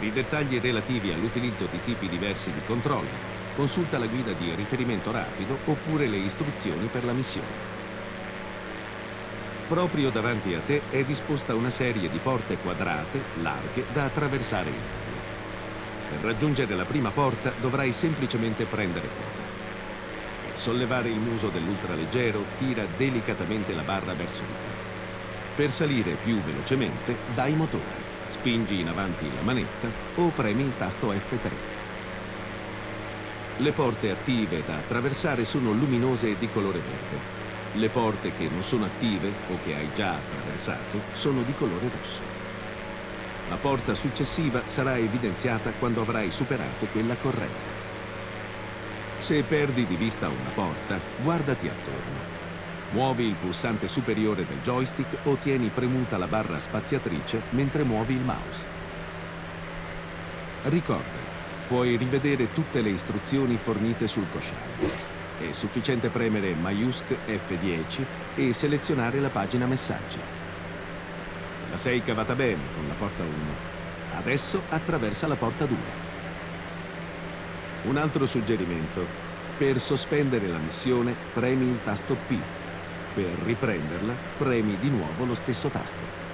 Per i dettagli relativi all'utilizzo di tipi diversi di controlli, consulta la guida di riferimento rapido oppure le istruzioni per la missione. Proprio davanti a te è disposta una serie di porte quadrate, larghe, da attraversare in due. Per raggiungere la prima porta dovrai semplicemente prendere quota. Per sollevare il muso dell'ultraleggero, tira delicatamente la barra verso di te. Per salire più velocemente, dai motore. Spingi in avanti la manetta o premi il tasto F3. Le porte attive da attraversare sono luminose e di colore verde. Le porte che non sono attive o che hai già attraversato sono di colore rosso. La porta successiva sarà evidenziata quando avrai superato quella corrente. Se perdi di vista una porta, guardati attorno. Muovi il pulsante superiore del joystick o tieni premuta la barra spaziatrice mentre muovi il mouse. Ricorda, puoi rivedere tutte le istruzioni fornite sul cosciaio. È sufficiente premere MAIUSC F10 e selezionare la pagina messaggi. La sei cavata bene con la porta 1. Adesso attraversa la porta 2. Un altro suggerimento. Per sospendere la missione, premi il tasto P. Per riprenderla, premi di nuovo lo stesso tasto.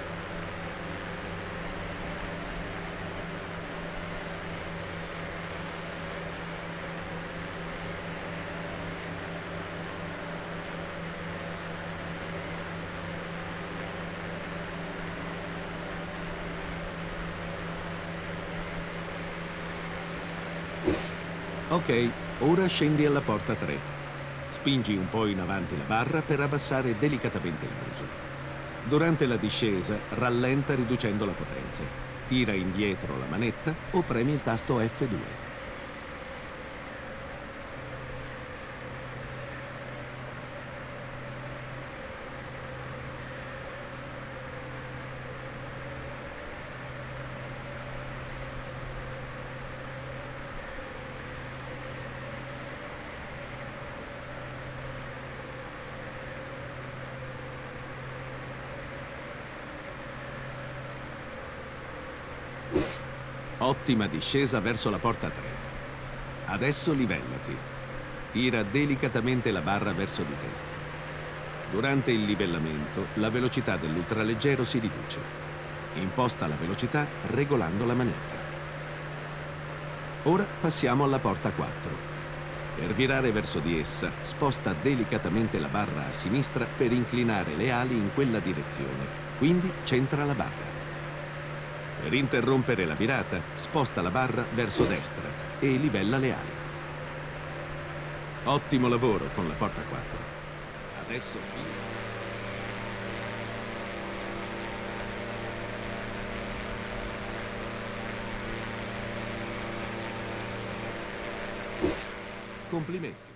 Ok, ora scendi alla porta 3. Spingi un po' in avanti la barra per abbassare delicatamente il muso. Durante la discesa, rallenta riducendo la potenza. Tira indietro la manetta o premi il tasto F2. Ottima discesa verso la porta 3. Adesso livellati. Tira delicatamente la barra verso di te. Durante il livellamento, la velocità dell'ultraleggero si riduce. Imposta la velocità regolando la manetta. Ora passiamo alla porta 4. Per virare verso di essa, sposta delicatamente la barra a sinistra per inclinare le ali in quella direzione. Quindi centra la barra. Per interrompere la virata, sposta la barra verso destra e livella le ali. Ottimo lavoro con la porta 4. Adesso complimenti.